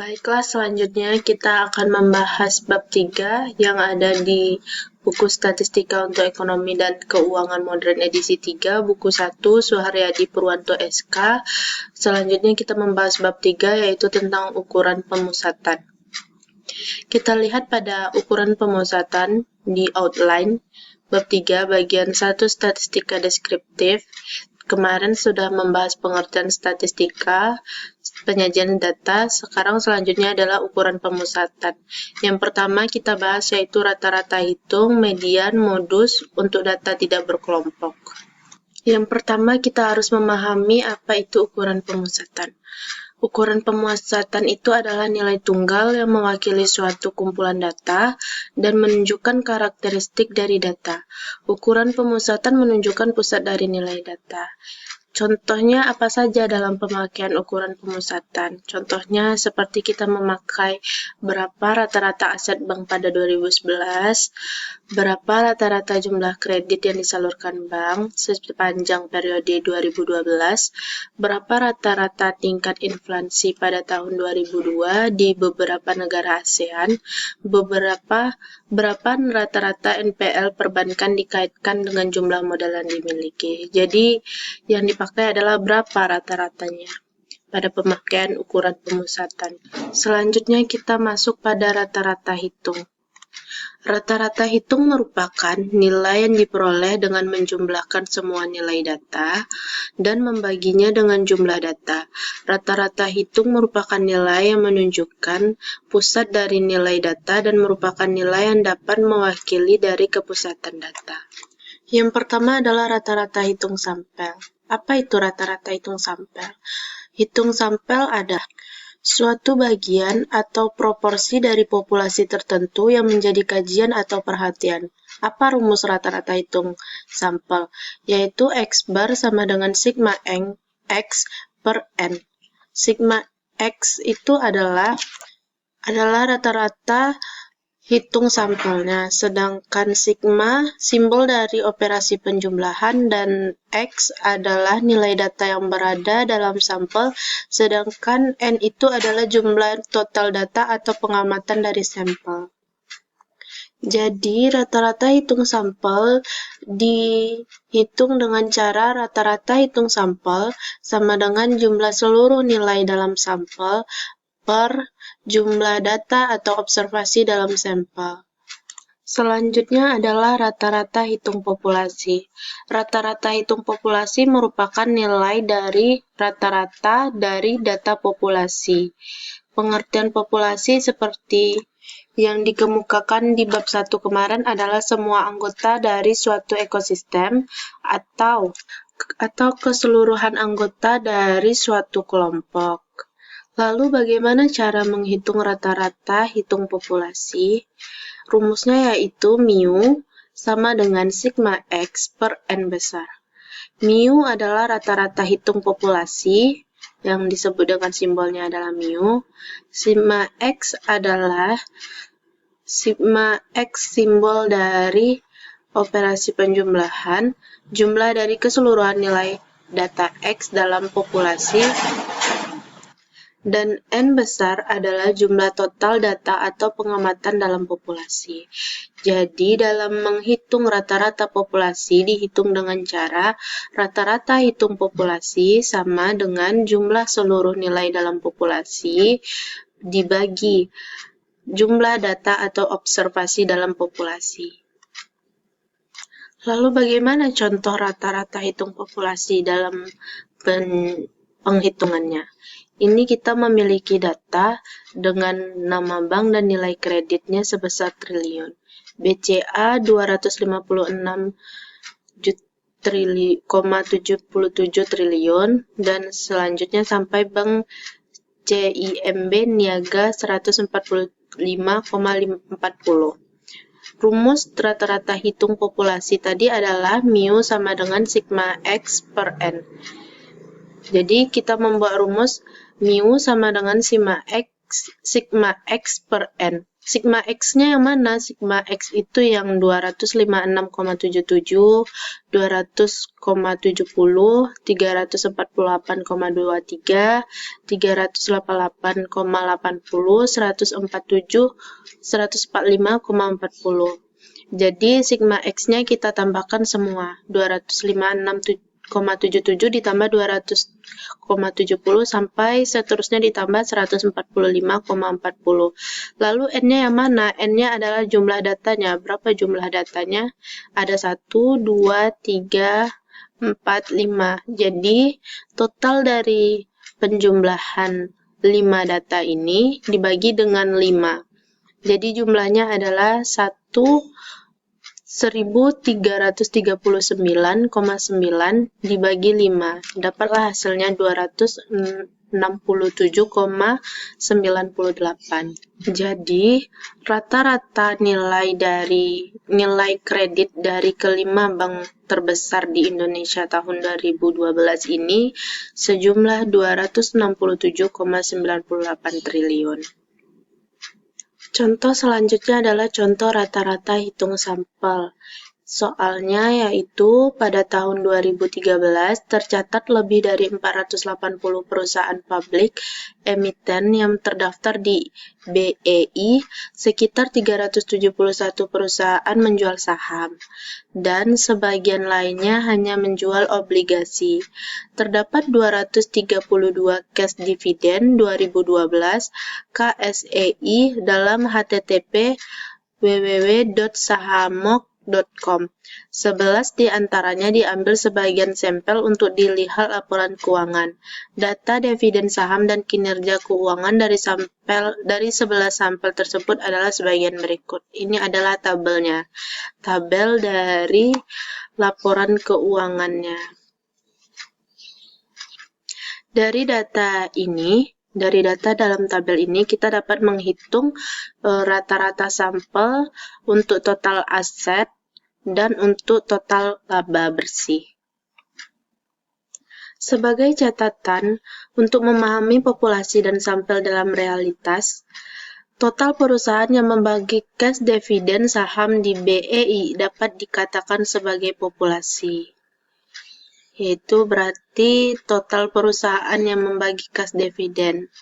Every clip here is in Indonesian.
Baiklah, selanjutnya kita akan membahas bab 3 yang ada di buku Statistika untuk Ekonomi dan Keuangan Modern edisi 3, buku 1, Suharyadi Purwanto SK. Selanjutnya kita membahas bab 3 yaitu tentang ukuran pemusatan. Kita lihat pada ukuran pemusatan di outline bab 3 bagian 1 statistika deskriptif. Kemarin sudah membahas pengertian statistika, penyajian data, sekarang selanjutnya adalah ukuran pemusatan. Yang pertama kita bahas yaitu rata-rata hitung, median, modus untuk data tidak berkelompok. Yang pertama kita harus memahami apa itu ukuran pemusatan. Ukuran pemusatan itu adalah nilai tunggal yang mewakili suatu kumpulan data dan menunjukkan karakteristik dari data. Ukuran pemusatan menunjukkan pusat dari nilai data. Contohnya apa saja dalam pemakaian ukuran pemusatan? Contohnya seperti kita memakai berapa rata-rata aset bank pada 2011, berapa rata-rata jumlah kredit yang disalurkan bank sepanjang periode 2012, berapa rata-rata tingkat inflasi pada tahun 2002 di beberapa negara ASEAN, berapa rata-rata NPL perbankan dikaitkan dengan jumlah modal yang dimiliki. Jadi yang dipakai adalah berapa rata-ratanya pada pemakaian ukuran pemusatan. Selanjutnya kita masuk pada rata-rata hitung. Rata-rata hitung merupakan nilai yang diperoleh dengan menjumlahkan semua nilai data dan membaginya dengan jumlah data. Rata-rata hitung merupakan nilai yang menunjukkan pusat dari nilai data dan merupakan nilai yang dapat mewakili dari kepusatan data. Yang pertama adalah rata-rata hitung sampel. Apa itu rata-rata hitung sampel? Hitung sampel adalah suatu bagian atau proporsi dari populasi tertentu yang menjadi kajian atau perhatian. Apa rumus rata-rata hitung sampel? Yaitu X bar sama dengan sigma X per N. Sigma X itu adalah rata-rata hitung sampelnya, sedangkan sigma simbol dari operasi penjumlahan dan X adalah nilai data yang berada dalam sampel, sedangkan N itu adalah jumlah total data atau pengamatan dari sampel. Jadi, rata-rata hitung sampel dihitung dengan cara rata-rata hitung sampel sama dengan jumlah seluruh nilai dalam sampel per jumlah data atau observasi dalam sampel. Selanjutnya adalah rata-rata hitung populasi. Rata-rata hitung populasi merupakan nilai dari rata-rata dari data populasi. Pengertian populasi seperti yang dikemukakan di bab 1 kemarin adalah semua anggota dari suatu ekosistem atau keseluruhan anggota dari suatu kelompok. Lalu bagaimana cara menghitung rata-rata hitung populasi? Rumusnya yaitu mu sama dengan sigma X per N besar. Mu adalah rata-rata hitung populasi yang disebut dengan simbolnya adalah mu. Sigma X adalah simbol dari operasi penjumlahan, jumlah dari keseluruhan nilai data X dalam populasi, dan N besar adalah jumlah total data atau pengamatan dalam populasi. Jadi, dalam menghitung rata-rata populasi dihitung dengan cara rata-rata hitung populasi sama dengan jumlah seluruh nilai dalam populasi dibagi jumlah data atau observasi dalam populasi. Lalu bagaimana contoh rata-rata hitung populasi dalam penghitungannya? Ini kita memiliki data dengan nama bank dan nilai kreditnya sebesar triliun. BCA 256,77 triliun dan selanjutnya sampai bank CIMB Niaga 145,40. Rumus rata-rata hitung populasi tadi adalah mu sama dengan sigma X per N. Jadi kita membuat rumus mu sama dengan sigma X per N. Sigma X-nya yang mana? Sigma X itu yang 256,77, 200,70, 348,23, 388,80, 147, 145,40. Jadi sigma X-nya kita tambahkan semua. 256,77 ditambah 200,70 sampai seterusnya ditambah 145,40. Lalu N-nya yang mana? N-nya adalah jumlah datanya. Berapa jumlah datanya? Ada 1, 2, 3, 4, 5. Jadi total dari penjumlahan 5 data ini dibagi dengan 5. Jadi jumlahnya adalah 1339,9 dibagi 5. Dapatlah hasilnya 267,98. Jadi rata-rata nilai kredit dari kelima bank terbesar di Indonesia tahun 2012 ini sejumlah 267,98 triliun. Contoh selanjutnya adalah contoh rata-rata hitung sampel. Soalnya yaitu pada tahun 2013 tercatat lebih dari 480 perusahaan publik emiten yang terdaftar di BEI, sekitar 371 perusahaan menjual saham, dan sebagian lainnya hanya menjual obligasi. Terdapat 232 cash dividend 2012 KSEI dalam http www.sahamok.com. 11 di antaranya diambil sebagian sampel untuk dilihat laporan keuangan. Data dividen saham dan kinerja keuangan dari 11 sampel tersebut adalah sebagian berikut. Ini adalah tabelnya. Tabel dari laporan keuangannya. Dari data dalam tabel ini kita dapat menghitung rata-rata sampel untuk total aset dan untuk total laba bersih. Sebagai catatan, untuk memahami populasi dan sampel dalam realitas, total perusahaan yang membagi cash dividen saham di BEI dapat dikatakan sebagai populasi. Yaitu berarti total perusahaan yang membagi cash dividen.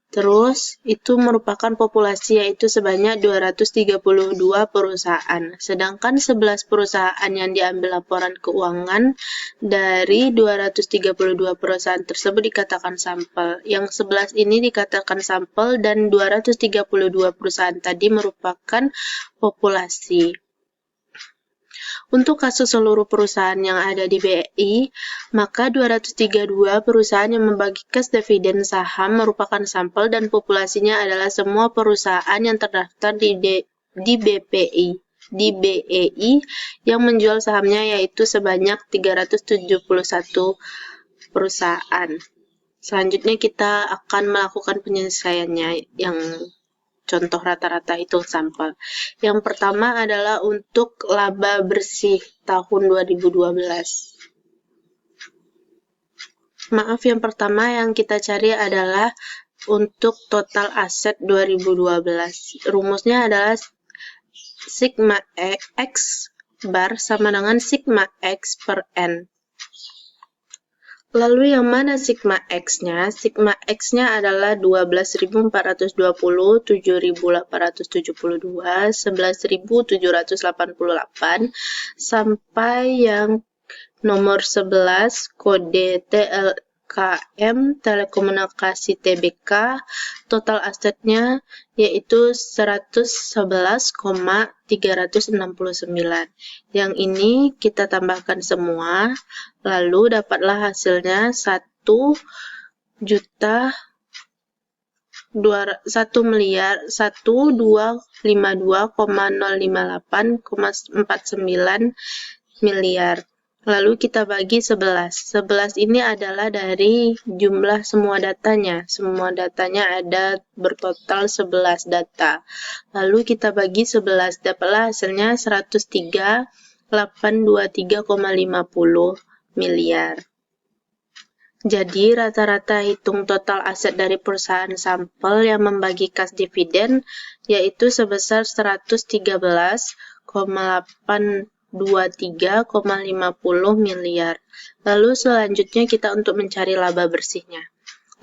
Terus, itu merupakan populasi yaitu sebanyak 232 perusahaan. Sedangkan 11 perusahaan yang diambil laporan keuangan dari 232 perusahaan tersebut dikatakan sampel. Yang 11 ini dikatakan sampel dan 232 perusahaan tadi merupakan populasi. Untuk kasus seluruh perusahaan yang ada di BEI, maka 232 perusahaan yang membagi cash dividen saham merupakan sampel dan populasinya adalah semua perusahaan yang terdaftar di BEI yang menjual sahamnya yaitu sebanyak 371 perusahaan. Selanjutnya kita akan melakukan penyelesaiannya yang contoh rata-rata hitung sampel. Yang pertama adalah untuk laba bersih tahun 2012. Maaf, yang pertama yang kita cari adalah untuk total aset 2012. Rumusnya adalah sigma X bar sama dengan sigma X per N. Lalu yang mana sigma X-nya? Sigma X-nya adalah 12.420, 7.872, 11.788, sampai yang nomor 11, kode TLKM, Telekomunikasi Tbk, total asetnya yaitu 111,369. Yang ini kita tambahkan semua, lalu dapatlah hasilnya 1.252,058,49 miliar. Lalu kita bagi 11. 11 ini adalah dari jumlah semua datanya. Semua datanya ada bertotal 11 data. Lalu kita bagi 11, dapatlah hasilnya 103,823,50 miliar. Jadi, rata-rata hitung total aset dari perusahaan sampel yang membagi kas dividen yaitu sebesar 113,823,50 miliar. Lalu selanjutnya kita untuk mencari laba bersihnya.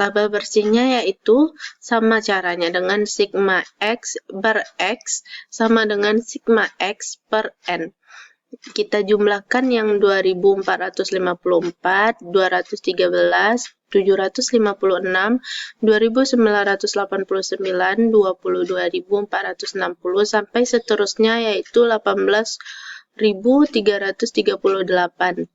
Laba bersihnya yaitu sama caranya dengan sigma X per X sama dengan sigma X per N. Kita jumlahkan yang 2454, 213, 756, 2989, 22.460 sampai seterusnya yaitu 18.338.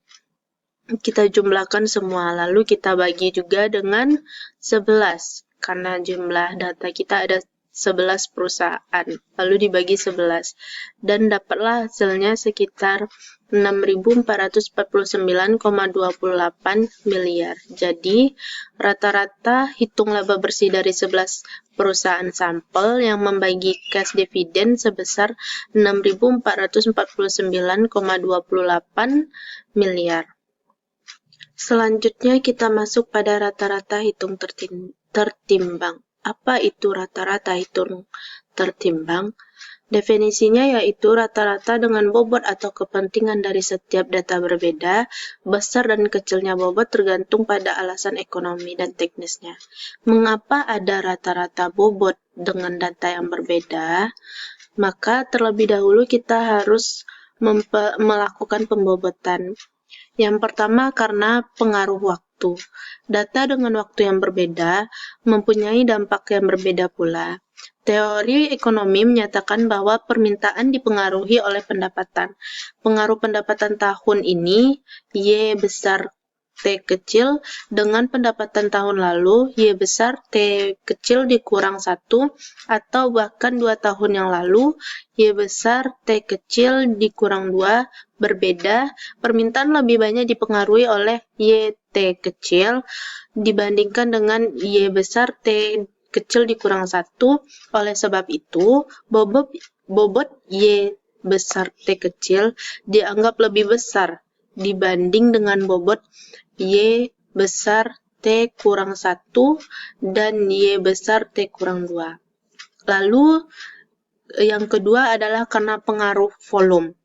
Kita jumlahkan semua, lalu kita bagi juga dengan 11 karena jumlah data kita ada 11 perusahaan, lalu dibagi 11 dan dapatlah hasilnya sekitar 6.449,28 miliar. Jadi rata-rata hitung laba bersih dari 11 perusahaan sampel yang membagi cash dividen sebesar 6.449,28 miliar. Selanjutnya kita masuk pada rata-rata hitung tertimbang. Apa itu rata-rata hitung tertimbang? Definisinya yaitu rata-rata dengan bobot atau kepentingan dari setiap data berbeda, besar dan kecilnya bobot tergantung pada alasan ekonomi dan teknisnya. Mengapa ada rata-rata bobot dengan data yang berbeda? Maka terlebih dahulu kita harus melakukan pembobotan. Yang pertama karena pengaruh waktu. Data dengan waktu yang berbeda mempunyai dampak yang berbeda pula. Teori ekonomi menyatakan bahwa permintaan dipengaruhi oleh pendapatan. Pengaruh pendapatan tahun ini, Y besar T kecil, dengan pendapatan tahun lalu, Y besar T kecil dikurang 1, atau bahkan 2 tahun yang lalu, Y besar T kecil dikurang 2, berbeda, permintaan lebih banyak dipengaruhi oleh Y T kecil dibandingkan dengan Y besar T kecil dikurang 1. Oleh sebab itu, bobot Y besar T kecil dianggap lebih besar dibanding dengan bobot Y besar T kurang 1 dan Y besar T kurang 2. Lalu, yang kedua adalah karena pengaruh volume.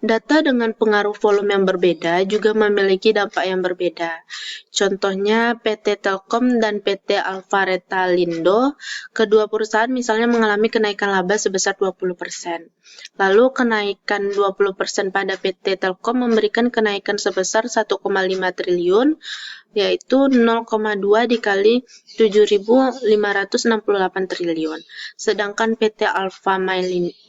Data dengan pengaruh volume yang berbeda juga memiliki dampak yang berbeda. Contohnya PT Telkom dan PT Alfa Retalindo, kedua perusahaan misalnya mengalami kenaikan laba sebesar 20%. Lalu kenaikan 20% pada PT Telkom memberikan kenaikan sebesar 1,5 triliun, yaitu 0,2 dikali 7.568 triliun. Sedangkan PT Alfa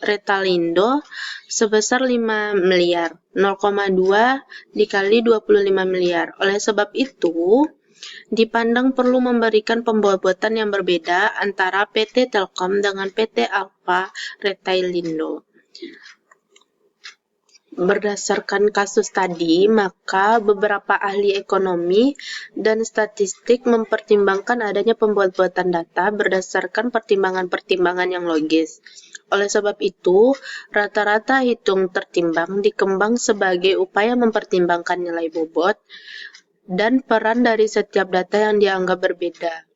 Retalindo sebesar 5 miliar, 0,2 dikali 25 miliar. Oleh sebab itu, dipandang perlu memberikan pembobotan yang berbeda antara PT Telkom dengan PT Alfa Retalindo. Berdasarkan kasus tadi, maka beberapa ahli ekonomi dan statistik mempertimbangkan adanya pembobotan data berdasarkan pertimbangan-pertimbangan yang logis. Oleh sebab itu, rata-rata hitung tertimbang dikembang sebagai upaya mempertimbangkan nilai bobot dan peran dari setiap data yang dianggap berbeda.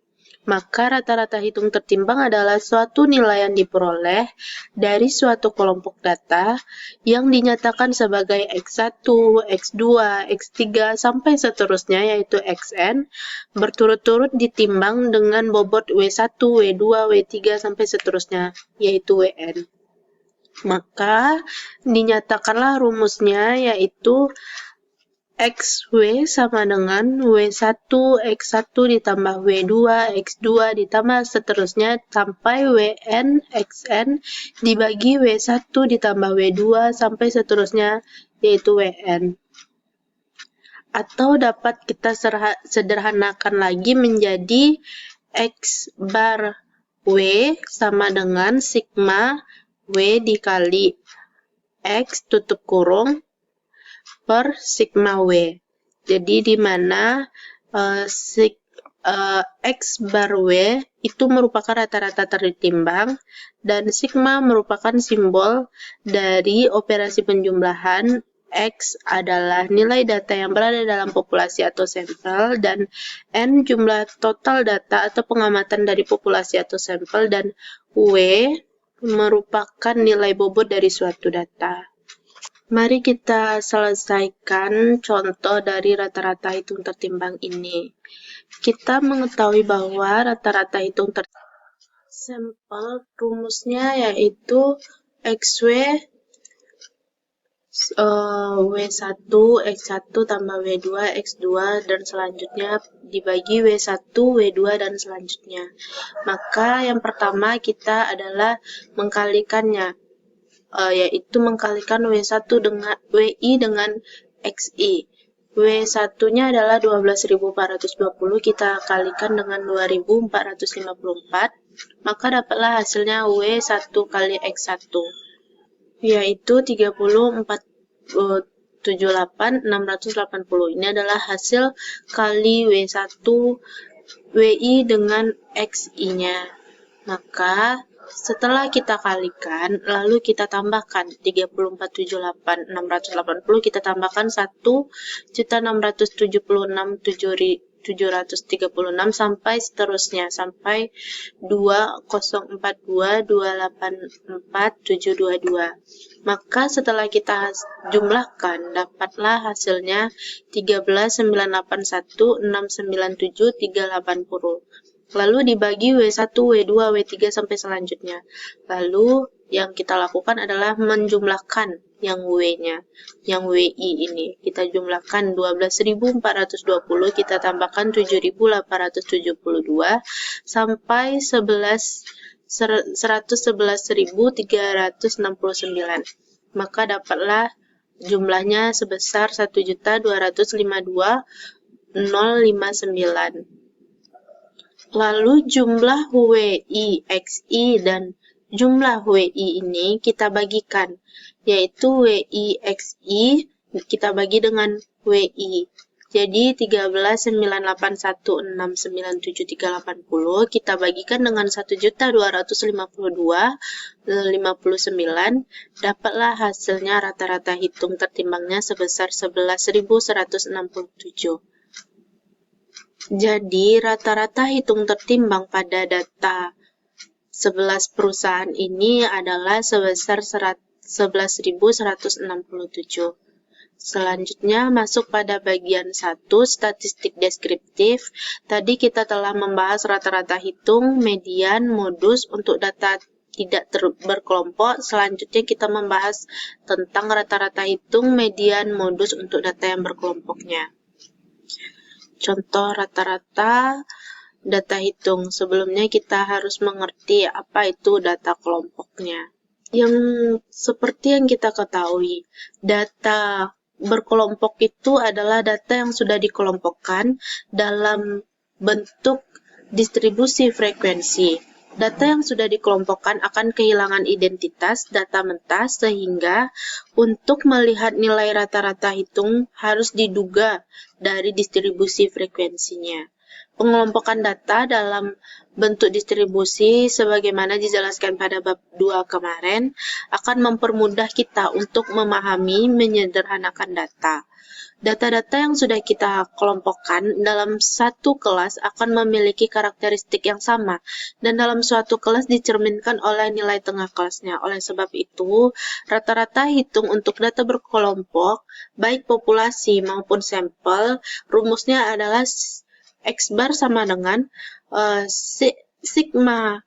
Maka rata-rata hitung tertimbang adalah suatu nilai yang diperoleh dari suatu kelompok data yang dinyatakan sebagai X1, X2, X3, sampai seterusnya yaitu Xn, berturut-turut ditimbang dengan bobot W1, W2, W3, sampai seterusnya yaitu Wn. Maka dinyatakanlah rumusnya yaitu XW sama dengan W1 X1 ditambah W2 X2 ditambah seterusnya sampai Wn Xn dibagi W1 ditambah W2 sampai seterusnya yaitu Wn. Atau dapat kita sederhanakan lagi menjadi X bar W sama dengan sigma W dikali X tutup kurung per sigma W. Jadi di mana X bar W itu merupakan rata-rata tertimbang dan sigma merupakan simbol dari operasi penjumlahan X adalah nilai data yang berada dalam populasi atau sampel, dan N jumlah total data atau pengamatan dari populasi atau sampel, dan W merupakan nilai bobot dari suatu data. Mari kita selesaikan contoh dari rata-rata hitung tertimbang ini. Kita mengetahui bahwa rata-rata hitung sampel rumusnya yaitu XW W1, X1 tambah W2, X2, dan selanjutnya dibagi W1, W2, dan selanjutnya. Maka yang pertama kita adalah mengkalikannya, yaitu mengkalikan W1 dengan WI dengan XI. W1-nya adalah 12.420, kita kalikan dengan 2.454, maka dapatlah hasilnya W1 kali X1, yaitu 3478.680. Ini adalah hasil kali W1 WI dengan XI-nya. Maka setelah kita kalikan, lalu kita tambahkan 3478.680, kita tambahkan 1.676.736 sampai seterusnya, sampai 2042.284.722. Maka setelah kita jumlahkan, dapatlah hasilnya 13.981.697.380. Lalu dibagi W1, W2, W3 sampai selanjutnya. Lalu yang kita lakukan adalah menjumlahkan yang W-nya, yang WI ini. Kita jumlahkan 12.420, kita tambahkan 7.872 sampai 111.369. Maka dapatlah jumlahnya sebesar 1.252.059. Lalu jumlah WI, XI, dan jumlah WI ini kita bagikan, yaitu WI, XI kita bagi dengan WI. Jadi 13.981.697.380 kita bagikan dengan 1.252.059, dapatlah hasilnya rata-rata hitung tertimbangnya sebesar 11.167. Jadi, rata-rata hitung tertimbang pada data 11 perusahaan ini adalah sebesar 11.167. Selanjutnya, masuk pada bagian 1, statistik deskriptif. Tadi kita telah membahas rata-rata hitung, median, modus untuk data tidak berkelompok. Selanjutnya kita membahas tentang rata-rata hitung, median, modus untuk data yang berkelompoknya. Contoh rata-rata data hitung. Sebelumnya kita harus mengerti apa itu data kelompoknya. Yang seperti yang kita ketahui, data berkelompok itu adalah data yang sudah dikelompokkan dalam bentuk distribusi frekuensi. Data yang sudah dikelompokkan akan kehilangan identitas data mentah, sehingga untuk melihat nilai rata-rata hitung harus diduga dari distribusi frekuensinya. Pengelompokan data dalam bentuk distribusi sebagaimana dijelaskan pada bab 2 kemarin akan mempermudah kita untuk memahami menyederhanakan data. Data-data yang sudah kita kelompokkan dalam satu kelas akan memiliki karakteristik yang sama, dan dalam suatu kelas dicerminkan oleh nilai tengah kelasnya. Oleh sebab itu, rata-rata hitung untuk data berkelompok, baik populasi maupun sampel, rumusnya adalah X bar sama dengan sigma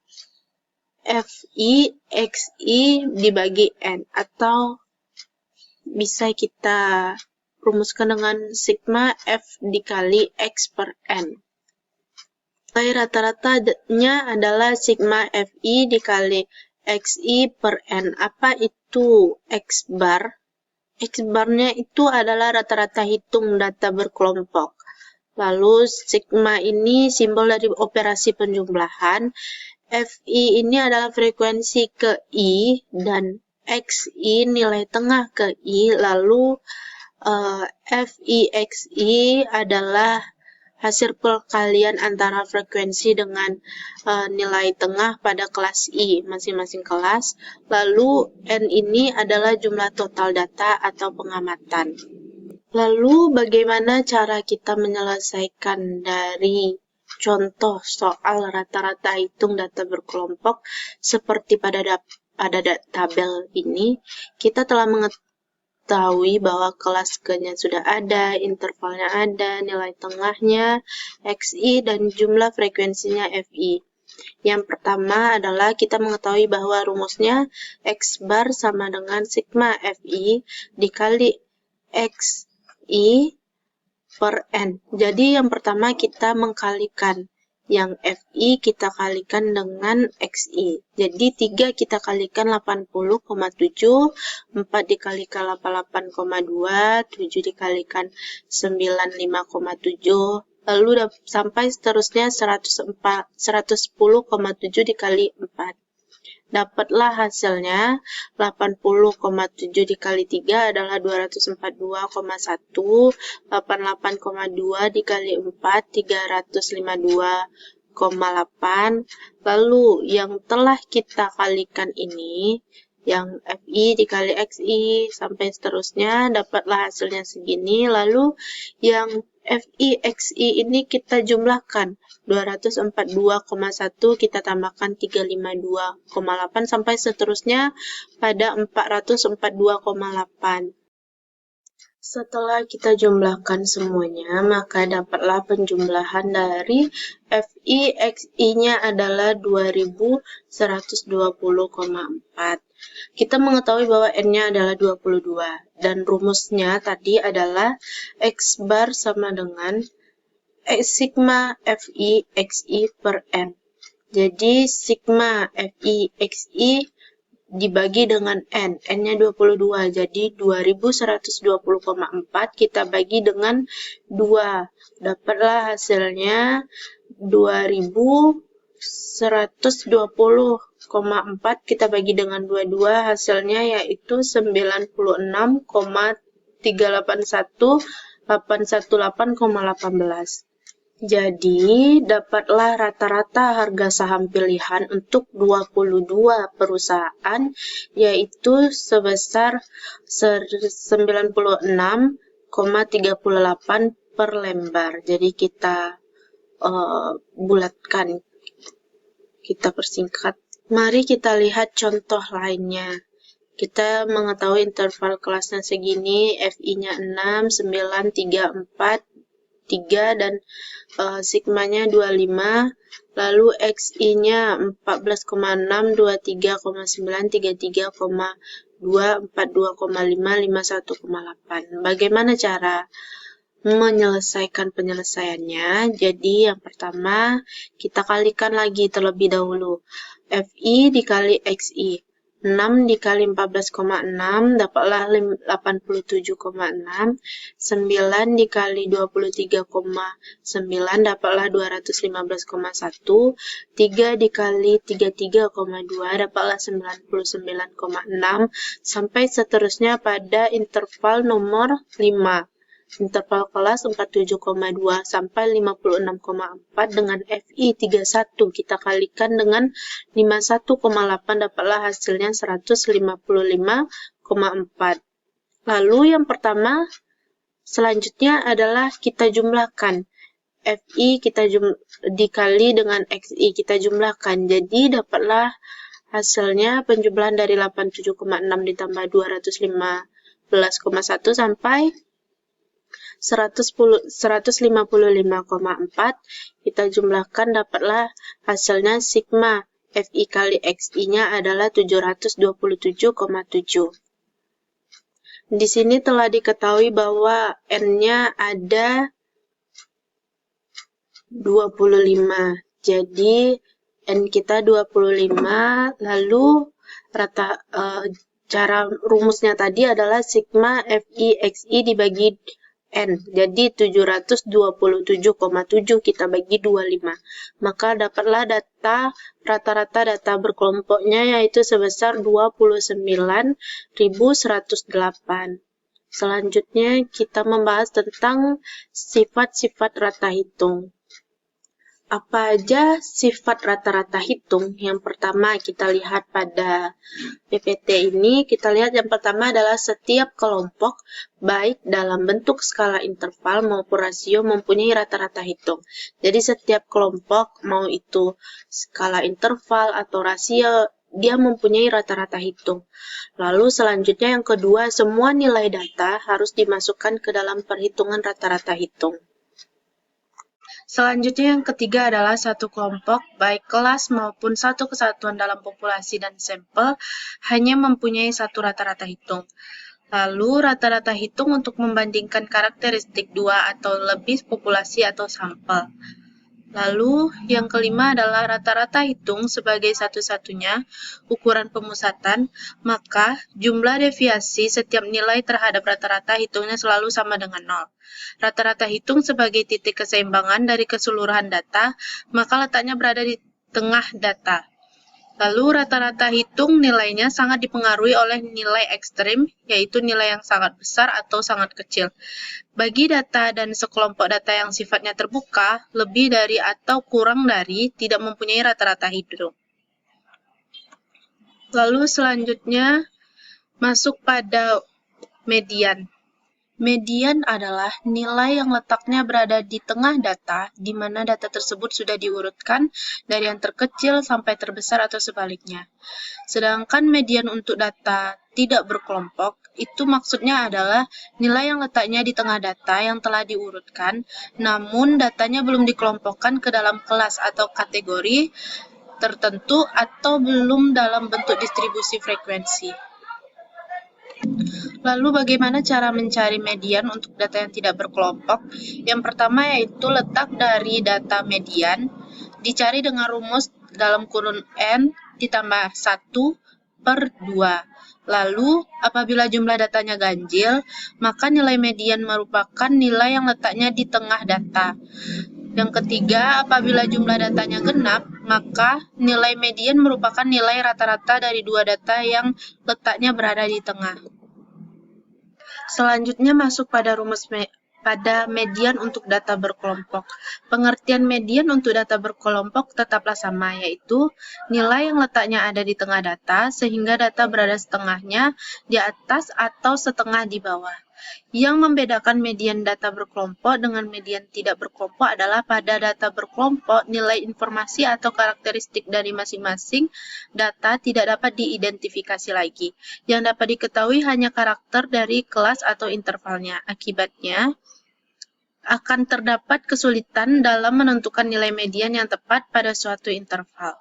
FI XI dibagi N, atau bisa kita rumuskan dengan sigma F dikali X per N. Nilai rata-ratanya adalah sigma FI dikali XI per N. Apa itu X bar? X barnya itu adalah rata-rata hitung data berkelompok. Lalu sigma ini simbol dari operasi penjumlahan. FI ini adalah frekuensi ke I, dan XI nilai tengah ke I. Lalu FIXI adalah hasil perkalian antara frekuensi dengan nilai tengah pada kelas I masing-masing kelas. Lalu N ini adalah jumlah total data atau pengamatan. Lalu bagaimana cara kita menyelesaikan dari contoh soal rata-rata hitung data berkelompok seperti pada tabel ini? Kita telah mengetahui bahwa kelas K-nya sudah ada, intervalnya ada, nilai tengahnya, XI, dan jumlah frekuensinya FI. Yang pertama adalah kita mengetahui bahwa rumusnya X bar sama dengan sigma FI dikali XI per N. Jadi yang pertama kita mengkalikan. Yang FI kita kalikan dengan XI. Jadi 3 kita kalikan 80,7, 4 dikalikan 88,2, 7 dikalikan 95,7, lalu sampai seterusnya 110,7 dikali 4. Dapatlah hasilnya 80,7 dikali 3 adalah 242,1, 88,2 dikali 4, 352,8. Lalu yang telah kita kalikan ini, yang FI dikali XI sampai seterusnya, dapatlah hasilnya segini. Lalu yang FI, XI ini kita jumlahkan. 242,1 kita tambahkan 352,8 sampai seterusnya pada 442,8. Setelah kita jumlahkan semuanya, maka dapatlah penjumlahan dari FI, XI-nya adalah 2120,4. Kita mengetahui bahwa N-nya adalah 22, dan rumusnya tadi adalah X bar sama dengan sigma FI XI per N. Jadi sigma FI XI dibagi dengan N. N-nya 22, jadi 2120,4 kita bagi dengan 2. Dapatlah hasilnya 2120,4 kita bagi dengan 22, hasilnya yaitu 96,381,818,18. Jadi, dapatlah rata-rata harga saham pilihan untuk 22 perusahaan, yaitu sebesar 96,38 per lembar. Jadi, kita bulatkan, kita persingkat. Mari kita lihat contoh lainnya. Kita mengetahui interval kelasnya segini, FI-nya 6, 9, 3, 4, 3 dan sigmanya 25, lalu XI-nya 14,6, 23,9, 33,2, 42,5, 51,8. Bagaimana cara menyelesaikan penyelesaiannya? Jadi yang pertama kita kalikan lagi terlebih dahulu. FI dikali XI. 6 dikali 14,6 dapatlah 87,6, 9 dikali 23,9 dapatlah 215,1, 3 dikali 33,2 dapatlah 99,6, sampai seterusnya pada interval nomor 5. Interval kelas 47,2 sampai 56,4 dengan FI 31 kita kalikan dengan 51,8 dapatlah hasilnya 155,4. Lalu yang pertama selanjutnya adalah kita jumlahkan. FI kita dikali dengan XI kita jumlahkan. Jadi dapatlah hasilnya penjumlahan dari 87,6 ditambah 215,1 sampai 155,4 kita jumlahkan, dapatlah hasilnya sigma FI kali XI-nya adalah 727,7. Di sini telah diketahui bahwa N-nya ada 25. Jadi N kita 25, lalu cara rumusnya tadi adalah sigma FI XI dibagi N. Jadi 727,7 kita bagi 25. Maka dapatlah rata-rata data berkelompoknya yaitu sebesar 29.108. Selanjutnya kita membahas tentang sifat-sifat rata hitung. Apa aja sifat rata-rata hitung? Yang pertama kita lihat pada PPT ini, kita lihat yang pertama adalah setiap kelompok, baik dalam bentuk skala interval maupun rasio, mempunyai rata-rata hitung. Jadi setiap kelompok, mau itu skala interval atau rasio, dia mempunyai rata-rata hitung. Lalu selanjutnya yang kedua, semua nilai data harus dimasukkan ke dalam perhitungan rata-rata hitung. Selanjutnya yang ketiga adalah satu kelompok, baik kelas maupun satu kesatuan dalam populasi dan sampel, hanya mempunyai satu rata-rata hitung. Lalu rata-rata hitung untuk membandingkan karakteristik dua atau lebih populasi atau sampel. Lalu yang kelima adalah rata-rata hitung sebagai satu-satunya ukuran pemusatan, maka jumlah deviasi setiap nilai terhadap rata-rata hitungnya selalu sama dengan 0. Rata-rata hitung sebagai titik keseimbangan dari keseluruhan data, maka letaknya berada di tengah data. Lalu rata-rata hitung nilainya sangat dipengaruhi oleh nilai ekstrim, yaitu nilai yang sangat besar atau sangat kecil. Bagi data dan sekelompok data yang sifatnya terbuka, lebih dari atau kurang dari tidak mempunyai rata-rata hitung. Lalu selanjutnya masuk pada median. Median adalah nilai yang letaknya berada di tengah data, di mana data tersebut sudah diurutkan dari yang terkecil sampai terbesar atau sebaliknya. Sedangkan median untuk data tidak berkelompok, itu maksudnya adalah nilai yang letaknya di tengah data yang telah diurutkan, namun datanya belum dikelompokkan ke dalam kelas atau kategori tertentu atau belum dalam bentuk distribusi frekuensi. Lalu bagaimana cara mencari median untuk data yang tidak berkelompok? Yang pertama yaitu letak dari data median dicari dengan rumus dalam kurun N ditambah 1/2. Lalu apabila jumlah datanya ganjil, maka nilai median merupakan nilai yang letaknya di tengah data. Yang ketiga, apabila jumlah datanya genap, maka nilai median merupakan nilai rata-rata dari dua data yang letaknya berada di tengah. Selanjutnya masuk pada rumus pada median untuk data berkelompok. Pengertian median untuk data berkelompok tetaplah sama, yaitu nilai yang letaknya ada di tengah data, sehingga data berada setengahnya di atas atau setengah di bawah. Yang membedakan median data berkelompok dengan median tidak berkelompok adalah pada data berkelompok, nilai informasi atau karakteristik dari masing-masing data tidak dapat diidentifikasi lagi. Yang dapat diketahui hanya karakter dari kelas atau intervalnya. Akibatnya, akan terdapat kesulitan dalam menentukan nilai median yang tepat pada suatu interval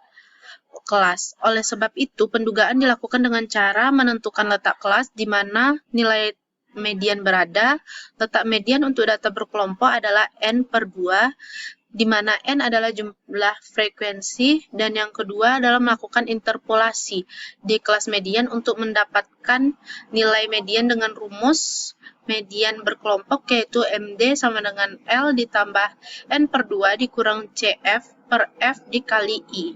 kelas. Oleh sebab itu, pendugaan dilakukan dengan cara menentukan letak kelas di mana nilai median berada. Letak median untuk data berkelompok adalah N/2, di mana N adalah jumlah frekuensi, dan yang kedua adalah melakukan interpolasi di kelas median untuk mendapatkan nilai median dengan rumus median berkelompok, yaitu MD sama dengan L ditambah N/2 dikurang CF per F dikali I.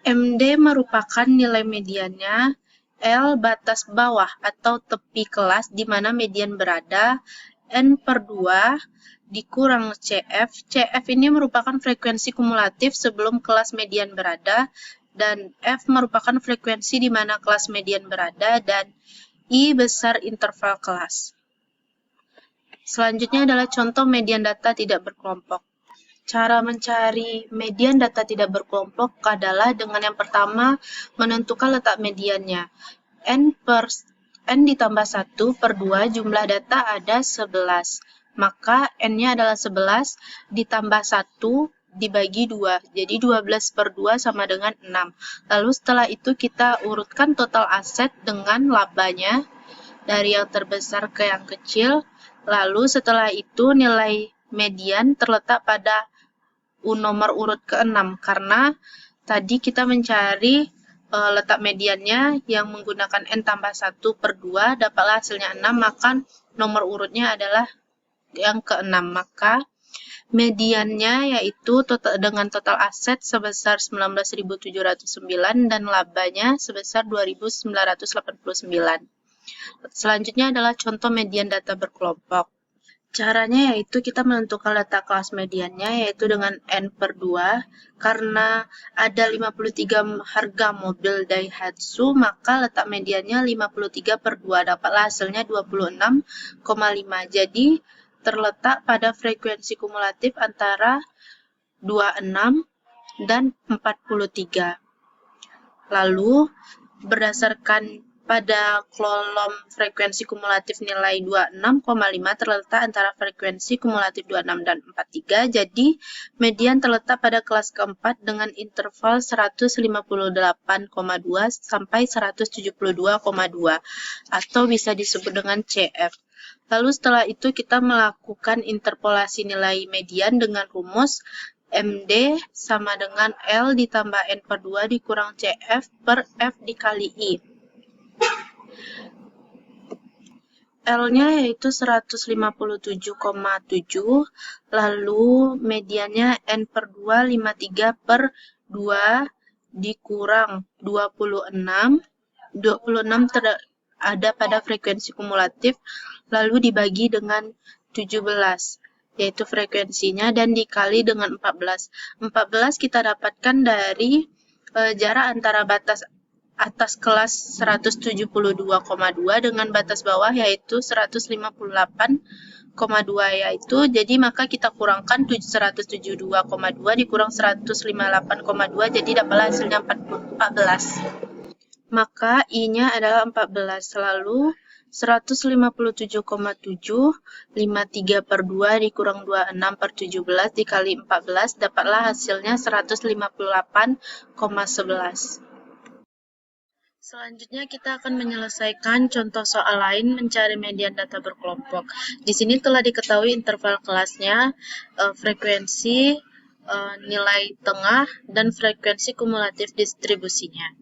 MD merupakan nilai mediannya, L batas bawah atau tepi kelas di mana median berada, N/2 dikurang CF. CF ini merupakan frekuensi kumulatif sebelum kelas median berada, dan F merupakan frekuensi di mana kelas median berada, dan I besar interval kelas. Selanjutnya adalah contoh median data tidak berkelompok. Cara mencari median data tidak berkelompok adalah dengan yang pertama menentukan letak mediannya. N ditambah 1/2 jumlah data ada 11. Maka N-nya adalah 11 ditambah 1 dibagi 2. Jadi 12/2 sama dengan 6. Lalu setelah itu kita urutkan total aset dengan labanya dari yang terbesar ke yang kecil. Lalu setelah itu nilai median terletak pada nomor urut ke-6, karena tadi kita mencari letak mediannya yang menggunakan N tambah 1/2, dapatlah hasilnya 6, maka nomor urutnya adalah yang ke-6. Maka mediannya yaitu dengan total aset sebesar 19.709 dan labanya sebesar 2.989. Selanjutnya adalah contoh median data berkelompok. Caranya yaitu kita menentukan letak kelas mediannya yaitu dengan N per 2. Karena ada 53 harga mobil Daihatsu, maka letak mediannya 53 per 2. Dapatlah hasilnya 26,5. Jadi terletak pada frekuensi kumulatif antara 26 dan 43. Lalu berdasarkan pada kolom frekuensi kumulatif nilai 26,5 terletak antara frekuensi kumulatif 26 dan 43, jadi median terletak pada kelas keempat dengan interval 158,2 sampai 172,2 atau bisa disebut dengan CF. Lalu setelah itu kita melakukan interpolasi nilai median dengan rumus MD sama dengan L ditambah N per 2 dikurang CF per F dikali I. L-nya yaitu 157,7, lalu mediannya N per 2, 53 per 2 dikurang 26. 26 ada pada frekuensi kumulatif, lalu dibagi dengan 17, yaitu frekuensinya, dan dikali dengan 14. 14 kita dapatkan dari jarak antara batas atas kelas 172,2 dengan batas bawah yaitu 158,2 yaitu, jadi maka kita kurangkan 172,2 dikurang 158,2 jadi dapatlah hasilnya 14. Maka I-nya adalah 14, lalu 157,7 53 per 2 dikurang 26 per 17 dikali 14 dapatlah hasilnya 158,11. Selanjutnya kita akan menyelesaikan contoh soal lain mencari median data berkelompok. Di sini telah diketahui interval kelasnya, frekuensi, nilai tengah, dan frekuensi kumulatif distribusinya.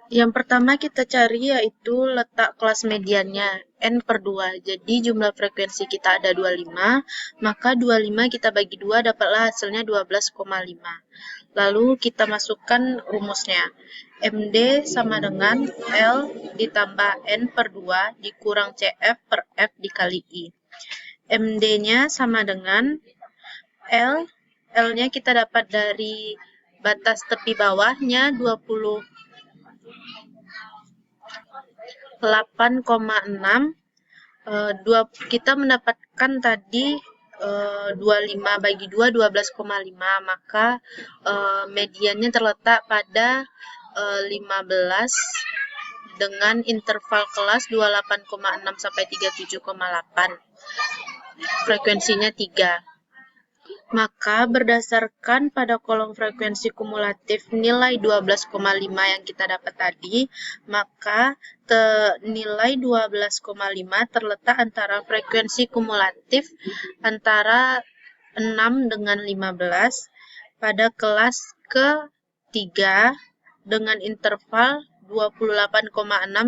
Yang pertama kita cari yaitu letak kelas mediannya N per 2. Jadi jumlah frekuensi kita ada 25, maka 25 kita bagi 2 dapatlah hasilnya 12,5. Lalu kita masukkan rumusnya. MD sama dengan L ditambah N per 2 dikurang CF per F dikali I. MD-nya sama dengan L. L-nya kita dapat dari batas tepi bawahnya 28,6. Kita mendapatkan tadi 25 bagi 2, 12,5, maka mediannya terletak pada 15 dengan interval kelas 28,6 sampai 37,8. Frekuensinya 3. Maka berdasarkan pada kolom frekuensi kumulatif nilai 12,5 yang kita dapat tadi, maka nilai 12,5 terletak antara frekuensi kumulatif antara 6 dengan 15 pada kelas ke-3 dengan interval 28,6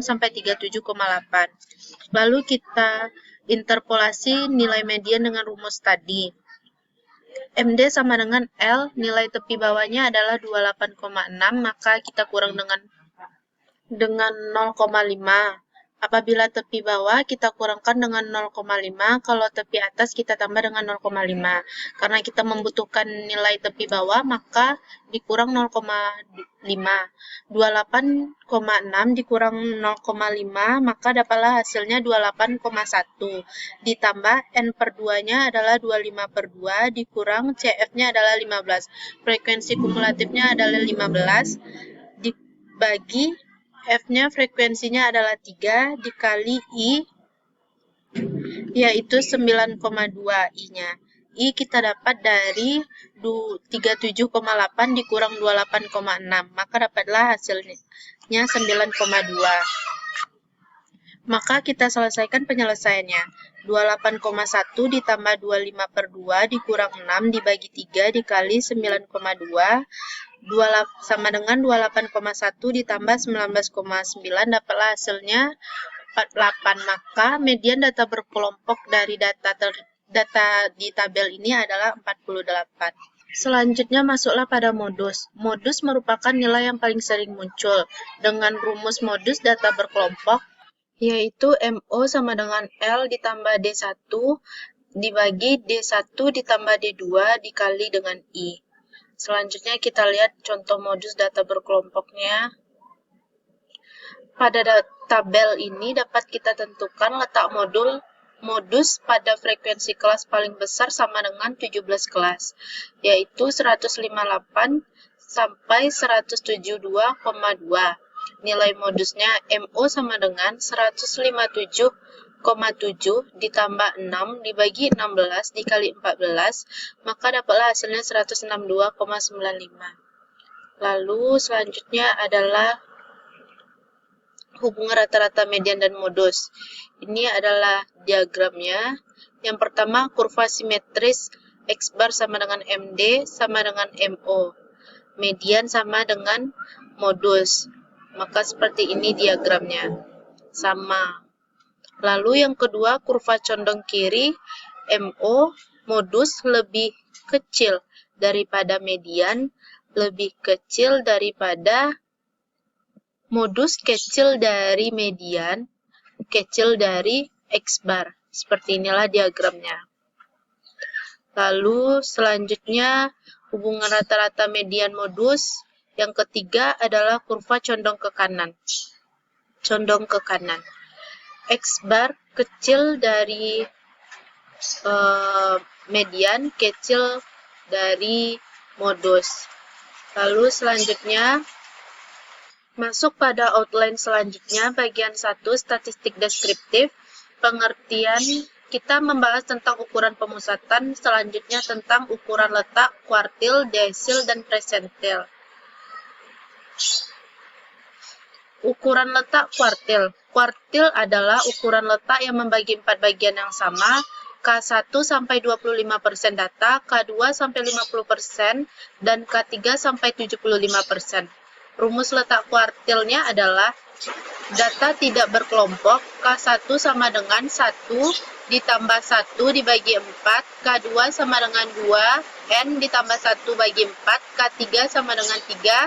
sampai 37,8. Lalu kita interpolasi nilai median dengan rumus tadi. MD sama dengan L, nilai tepi bawahnya adalah 28,6, maka kita kurang dengan 0,5. Apabila tepi bawah kita kurangkan dengan 0,5, kalau tepi atas kita tambah dengan 0,5. Karena kita membutuhkan nilai tepi bawah, maka dikurang 0,5. 28,6 dikurang 0,5, maka dapatlah hasilnya 28,1. Ditambah N per 2-nya adalah 25 per 2, dikurang CF-nya adalah 15. Frekuensi kumulatifnya adalah 15, dibagi F-nya frekuensinya adalah 3 dikali I, yaitu 9,2 I-nya. I kita dapat dari 37,8 dikurang 28,6, maka dapatlah hasilnya 9,2. Maka kita selesaikan penyelesaiannya. 28,1 ditambah 25 per 2 dikurang 6 dibagi 3 dikali 9,2 sama dengan 28,1 ditambah 19,9 dapatlah hasilnya 48. Maka median data berkelompok dari data di tabel ini adalah 48. Selanjutnya masuklah pada modus. Modus merupakan nilai yang paling sering muncul. Dengan rumus modus data berkelompok yaitu MO sama dengan L ditambah D1 dibagi D1 ditambah D2 dikali dengan I. Selanjutnya kita lihat contoh modus data berkelompoknya. Pada tabel ini dapat kita tentukan letak modus pada frekuensi kelas paling besar sama dengan 17 kelas, yaitu 158 sampai 172,2. Nilai modusnya MO sama dengan 157,7 ditambah 6 dibagi 16 dikali 14, maka dapatlah hasilnya 162,95. Lalu selanjutnya adalah hubungan rata-rata median dan modus. Ini adalah diagramnya. Yang pertama, kurva simetris X bar sama dengan MD sama dengan MO. Median sama dengan modus. Maka seperti ini diagramnya. Sama. Lalu yang kedua, kurva condong kiri MO, modus lebih kecil daripada median, lebih kecil daripada modus, kecil dari median, kecil dari X bar. Seperti inilah diagramnya. Lalu selanjutnya hubungan rata-rata median modus. Yang ketiga adalah kurva condong ke kanan. Condong ke kanan. X bar kecil dari median, kecil dari modus. Lalu selanjutnya masuk pada outline selanjutnya, bagian 1, statistik deskriptif. Pengertian, kita membahas tentang ukuran pemusatan, selanjutnya tentang ukuran letak, kuartil, desil, dan persentil. Ukuran letak kuartil. Kuartil adalah ukuran letak yang membagi 4 bagian yang sama, K1 sampai 25% data, K2 sampai 50%, dan K3 sampai 75%. Rumus letak kuartilnya adalah data tidak berkelompok, K1 sama dengan 1 ditambah 1 dibagi 4, K2 sama dengan 2, N ditambah 1 bagi 4, K3 sama dengan 3,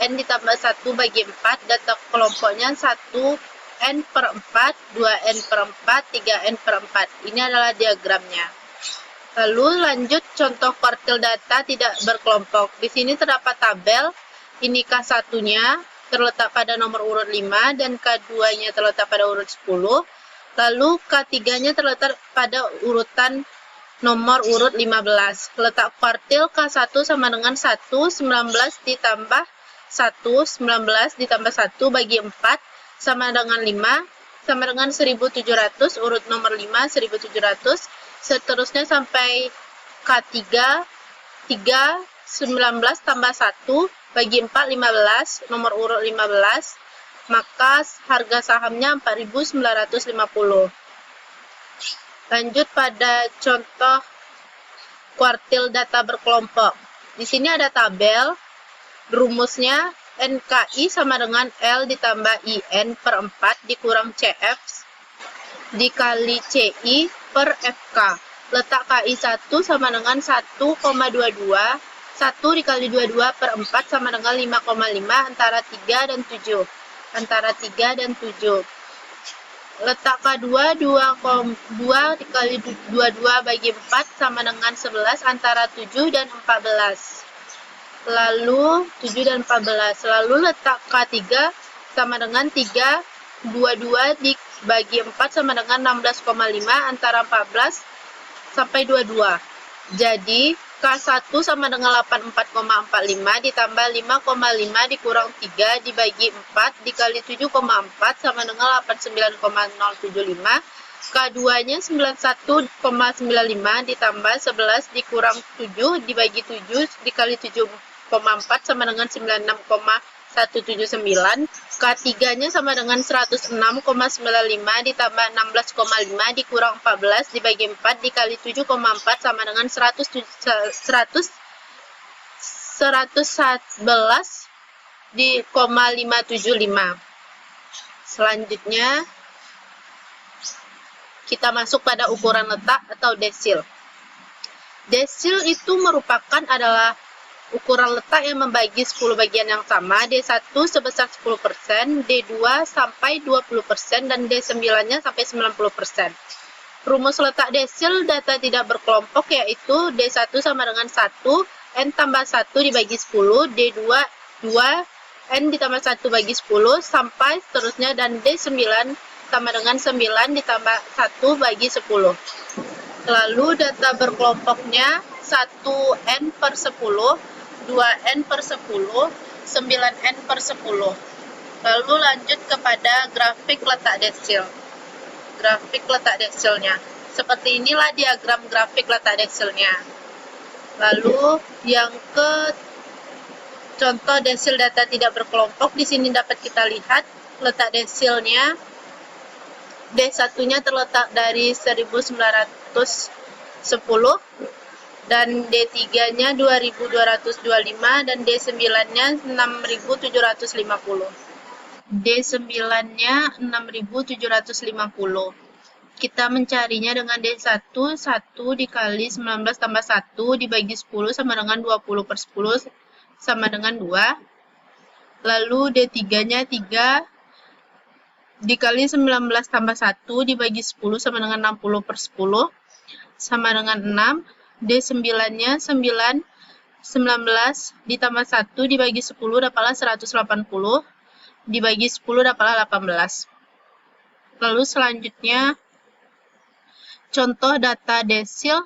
N ditambah 1 bagi 4, data kelompoknya 1 N per 4, 2N per 4, 3N per 4. Ini adalah diagramnya. Lalu lanjut contoh kuartil data tidak berkelompok. Di sini terdapat tabel. Ini K1-nya terletak pada nomor urut 5 dan K2-nya terletak pada urut 10. Lalu K3-nya terletak pada urutan nomor urut 15. Letak kuartil K1 sama dengan 1, 19 ditambah 1, 19 ditambah 1 bagi 4 sama dengan 5, sama dengan 1700, urut nomor 5, 1700. Seterusnya sampai K3, 3, 19 tambah 1 bagi 4, 15, nomor urut 15, maka harga sahamnya 4.950. Lanjut pada contoh kuartil data berkelompok. Di sini ada tabel, rumusnya NKI sama dengan L ditambah IN per 4 dikurang CF dikali CI per FK. Letak KI1 sama dengan 1,22, 1 dikali 22 per 4 sama dengan 5,5 antara 3 dan 7. Antara 3 dan 7. Letak K2 2 dikali 22 bagi 4 sama dengan 11 antara 7 dan 14. Lalu 7 dan 14. Lalu letak K3 sama dengan 3, 22 dibagi 4 sama dengan 16,5 antara 14 sampai 22. Jadi K1 sama dengan 84,45 ditambah 5,5 dikurang 3 dibagi 4 dikali 7,4 sama dengan 89,075. K2-nya 91,95 ditambah 11 dikurang 7 dibagi 7 dikali 7,4 sama dengan 96,179. K3-nya sama dengan 106,95 ditambah 16,5 dikurang 14 dibagi 4 dikali 7,4 sama dengan 111,575. Selanjutnya kita masuk pada ukuran letak atau desil. Desil itu adalah ukuran letak yang membagi 10 bagian yang sama, D1 sebesar 10%, D2 sampai 20%, dan D9-nya sampai 90%. Rumus letak desil data tidak berkelompok yaitu D1 sama dengan 1, N tambah 1 dibagi 10, D2 2, N ditambah 1 bagi 10, sampai seterusnya, dan D9 sama dengan 9 ditambah 1 bagi 10. Lalu data berkelompoknya 1N per 10, 2N per 10, 9N per 10. Lalu lanjut kepada grafik letak desil. Grafik letak desilnya. Seperti inilah diagram grafik letak desilnya. Lalu yang ke contoh desil data tidak berkelompok, di sini dapat kita lihat letak desilnya. D1-nya terletak dari 1910 dan D3-nya 2225 dan D9-nya 6750. D9-nya 6750. Kita mencarinya dengan D1, 1 dikali 19 tambah 1 dibagi 10 sama dengan 20 per 10 sama dengan 2. Lalu D3-nya 3 dikali 19 tambah 1 dibagi 10 sama dengan 60 per 10 sama dengan 6. D9-nya 9, 19 ditambah 1 dibagi 10 dapatlah 180, dibagi 10 dapatlah 18. Lalu selanjutnya contoh data desil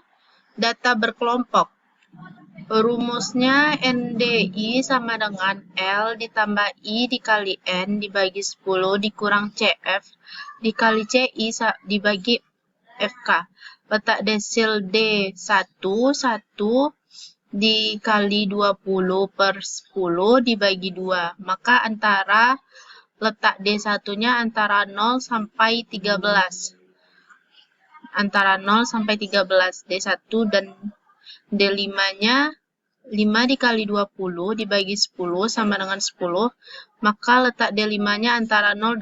data berkelompok. Rumusnya NDI sama dengan L ditambah I dikali N dibagi 10 dikurang CF dikali CI dibagi FK. Letak desil D1 1 dikali 20 per 10 dibagi 2. Maka antara letak D1-nya antara 0 sampai 13. Antara 0 sampai 13 D1 dan D5-nya 5 dikali 20 dibagi 10 sama dengan 10, maka letak D5-nya antara 0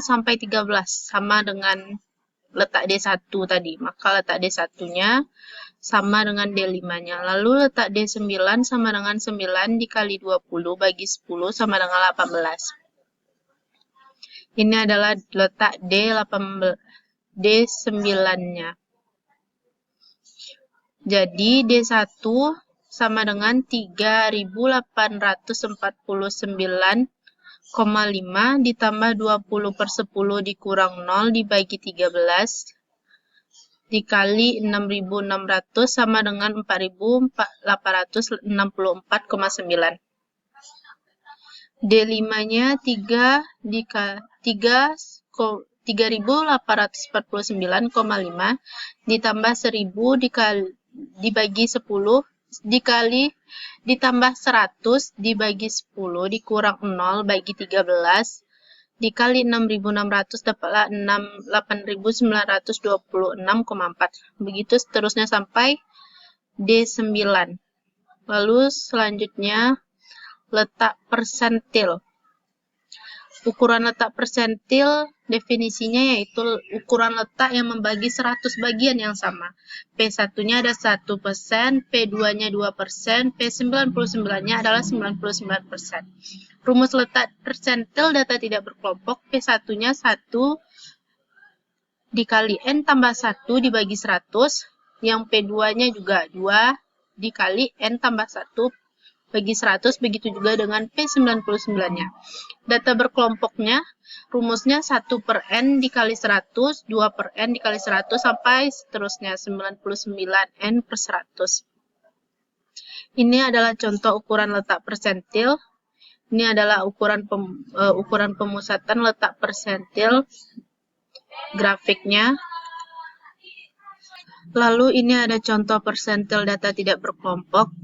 sampai 13 sama dengan letak D1 tadi. Maka letak D1-nya sama dengan D5-nya. Lalu letak D9 sama dengan 9 dikali 20 bagi 10 sama dengan 18. Ini adalah letak D9-nya. Jadi D1 sama dengan 3849,5 ditambah 20 per 10 dikurang 0 dibagi 13 dikali 6600 sama dengan 4864,9. D5-nya 3849,5 ditambah 1000 dibagi 10 dikali ditambah 100 dibagi 10 dikurang 0 bagi 13 dikali 6600 dapatlah 8926,4. Begitu seterusnya sampai D9. Lalu selanjutnya letak persentil. Ukuran letak persentil definisinya yaitu ukuran letak yang membagi 100 bagian yang sama. P1-nya ada 1%, P2-nya 2%, P99-nya adalah 99%. Rumus letak persentil data tidak berkelompok, P1-nya 1 dikali N tambah 1 dibagi 100, yang P2-nya juga 2 dikali N tambah 1 bagi 100, begitu juga dengan P99-nya. Data berkelompoknya, rumusnya 1 per N dikali 100, 2 per N dikali 100, sampai seterusnya 99N per 100. Ini adalah contoh ukuran letak persentil. Ini adalah ukuran pemusatan letak persentil grafiknya. Lalu ini ada contoh persentil data tidak berkelompok.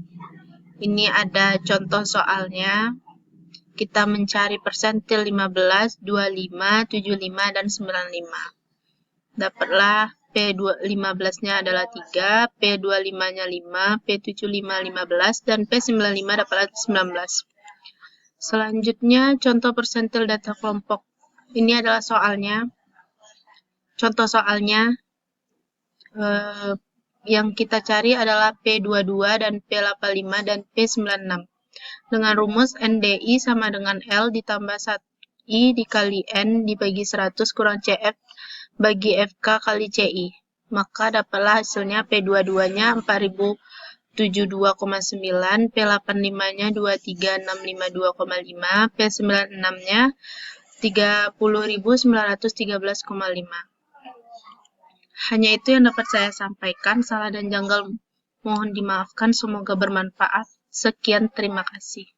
Ini ada contoh soalnya. Kita mencari persentil 15, 25, 75, dan 95. Dapatlah P15-nya adalah 3, P25-nya 5, P75 15, dan P95 dapatlah 19. Selanjutnya, contoh persentil data kelompok. Ini adalah soalnya. Contoh soalnya, yang kita cari adalah P22 dan P85 dan P96. Dengan rumus NDI sama dengan L ditambah 1I dikali N dibagi 100 kurang CF bagi FK kali CI. Maka dapatlah hasilnya P22-nya 4072,9, P85-nya 23652,5, P96-nya 30.913,5. Hanya itu yang dapat saya sampaikan. Salah dan janggal mohon dimaafkan. Semoga bermanfaat. Sekian, terima kasih.